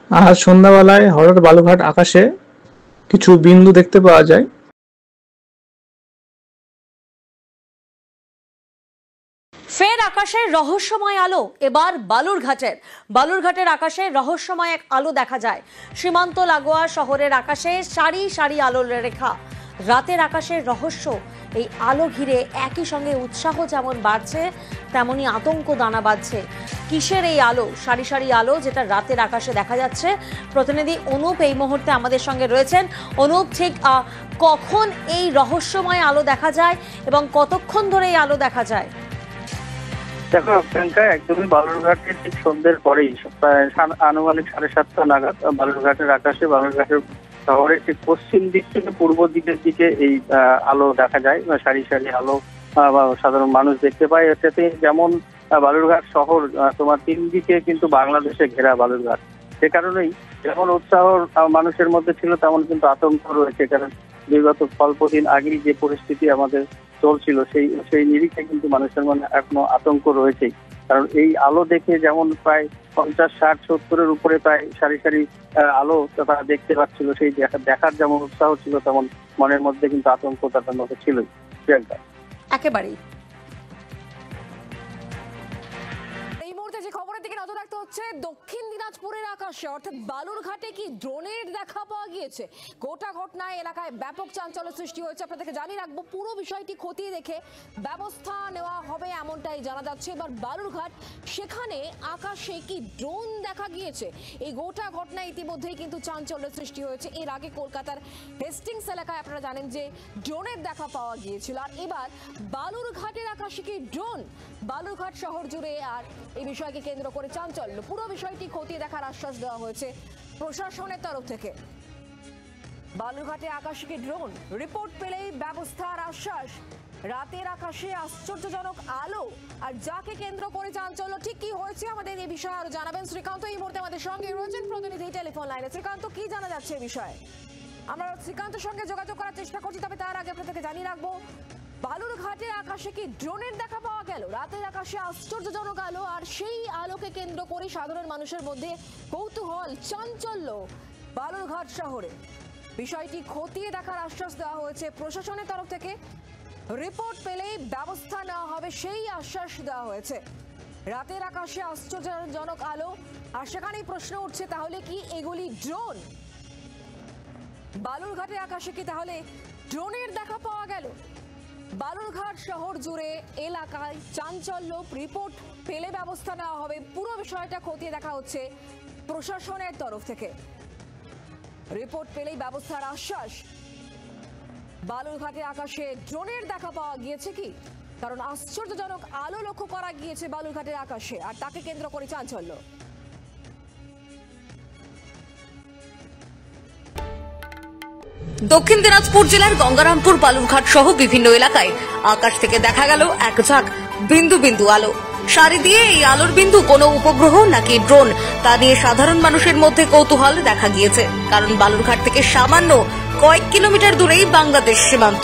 আজ সন্ধ্যাবেলায় হঠাৎ বালুরঘাট আকাশে কিছু বিন্দু দেখতে পাওয়া যায়। ফের আকাশের রহস্যময় আলো, এবার বালুরঘাটের আকাশে রহস্যময় এক আলো দেখা যায়। সীমান্ত লাগোয়া শহরের আকাশে সারি সারি আলোর রেখা। রাতের আকাশের রহস্য, এই আলো ঘিরে একই সঙ্গে উৎসাহ যেমন বাড়ছে তেমনি আতঙ্ক দানা বাঁধছে। কিসের এই আলো, সারি সারি আলো যেটা রাতের আকাশে দেখা যাচ্ছে? প্রতিনিধি অনুপ এই মুহূর্তে আমাদের সঙ্গে রয়েছেন। অনুপ, ঠিক কখন এই রহস্যময় আলো দেখা যায় এবং কতক্ষণ ধরে এই আলো দেখা যায়? দেখো প্রিয়াঙ্কা, একদমই বালুরঘাটের ঠিক সন্ধ্যের পরেই আনুমানিক 7:30 নাগাদ বালুরঘাটের আকাশে, বালুরঘাটের শহরের ঠিক পশ্চিম দিক থেকে পূর্ব দিকের দিকে এই আলো দেখা যায়। সারি সারি আলো সাধারণ মানুষ দেখতে পায়। এটাতে যেমন বালুরঘাট শহর তোমার 3 দিকে কিন্তু বাংলাদেশে ঘেরা বালুরঘাট, সে কারণেই যেমন উৎসাহ মানুষের মধ্যে ছিল তেমন কিন্তু আতঙ্ক রয়েছে। কারণ বিগত অল্প দিন আগেই যে পরিস্থিতি আমাদের চলছিল সেই নিরিখে কিন্তু মানুষের মনে এখনো আতঙ্ক রয়েছে। কারণ এই আলো দেখে যেমন প্রায় 50, 60, 70-এর উপরে প্রায় সারি সারি আলো তারা দেখতে পাচ্ছিল, সেই দেখার যেমন উৎসাহ ছিল তেমন মনের মধ্যে কিন্তু আতঙ্ক তাদের মধ্যে ছিলই। একেবারেই। যে খবরের দিকে নজর রাখতে হচ্ছে, দক্ষিণ দিনাজপুরের আকাশে অর্থাৎ বালুরঘাটে কি ড্রোনের দেখা পাওয়া গিয়েছে। গোটা ঘটনায় এলাকায় ব্যাপক চাঞ্চল্য সৃষ্টি হয়েছে। আপনাদেরকে জানিয়ে রাখবো, পুরো বিষয়টি খতিয়ে দেখে ব্যবস্থা নেওয়া হবে এমনটাই জানা যাচ্ছে। এবার বালুরঘাট, সেখানে আকাশে কি ড্রোন দেখা গিয়েছে। এই গোটা ঘটনায় ইতিমধ্যেই কিন্তু চাঞ্চল্য সৃষ্টি হয়েছে। এর আগে কলকাতার হেস্টিংস এলাকায় আপনারা জানেন যে ড্রোনের দেখা পাওয়া গিয়েছিল, আর এবার বালুরঘাটের আকাশে কি ড্রোন। বালুরঘাট শহর জুড়ে আর এই বিষয়কে কেন্দ্র করে চাঞ্চল্য। পুরো বিষয়টি খতিয়ে দেখার আশ্বাস দেওয়া হয়েছে প্রশাসনের তরফ থেকে। বালুরঘাটে আকাশে কি ড্রোন, রিপোর্ট পেলেই ব্যবস্থার আশ্বাস। রাতের আকাশে আশ্চর্যজনক আলো, আর যাকে কেন্দ্র করে চাঞ্চল্য, ঠিক কি হয়েছে আমাদের এই বিষয়ে আরো জানাবেন শ্রীকান্ত এই মুহূর্তে আমাদের সঙ্গে রয়েছেন প্রতিনিধি টেলিফোন লাইনে। শ্রীকান্ত, কি জানা যাচ্ছে এই বিষয়ে? আমরা শ্রীকান্তের সঙ্গে যোগাযোগ করার চেষ্টা করছি, তবে তার আগে আপনাদেরকে জানিয়ে রাখবো, বালুরঘাটের আকাশে কি ড্রোনের দেখা পাওয়া গেল। রাতের আকাশে আশ্চর্যজনক আলো, আর সেই আলোকে কেন্দ্র করে সাধারণ মানুষের মধ্যে কৌতূহল, চাঞ্চল্য বালুরঘাট শহরে। বিষয়টি খতিয়ে দেখার আশ্বাস দেওয়া হয়েছে প্রশাসনের তরফ থেকে। রিপোর্ট পেলেই ব্যবস্থা নেওয়া হবে সেই আশ্বাস দেওয়া হয়েছে। রাতের আকাশে আশ্চর্যজনক আলো, আর সেখানেই প্রশ্ন উঠছে, তাহলে কি এগুলি ড্রোন? বালুরঘাটের আকাশে কি তাহলে ড্রোনের দেখা পাওয়া গেল? বালুরঘাট শহর জুড়ে এলাকায় চাঞ্চল্য। রিপোর্ট পেলে ব্যবস্থা নেওয়া হবে। পুরো বিষয়টা খতিয়ে দেখা হচ্ছে প্রশাসনের তরফ থেকে। রিপোর্ট পেলেই ব্যবস্থার আশ্বাস। বালুরঘাটের আকাশে ড্রোনের দেখা পাওয়া গিয়েছে কি, কারণ আশ্চর্যজনক আলো লক্ষ্য করা গিয়েছে বালুরঘাটের আকাশে, আর তাকে কেন্দ্র করে চাঞ্চল্য। দক্ষিণ দিনাজপুর জেলার গঙ্গারামপুর, বালুরঘাট সহ বিভিন্ন এলাকায় আকাশ থেকে দেখা গেল এক ঝাঁক বিন্দু বিন্দু আলো। সারি দিয়ে এই আলোর বিন্দু কোনো উপগ্রহ নাকি ড্রোন, তা নিয়ে সাধারণ মানুষের মধ্যে কৌতূহল দেখা গিয়েছে। কারণ বালুরঘাট থেকে সামান্য কয়েক কিলোমিটার দূরেই বাংলাদেশ সীমান্ত।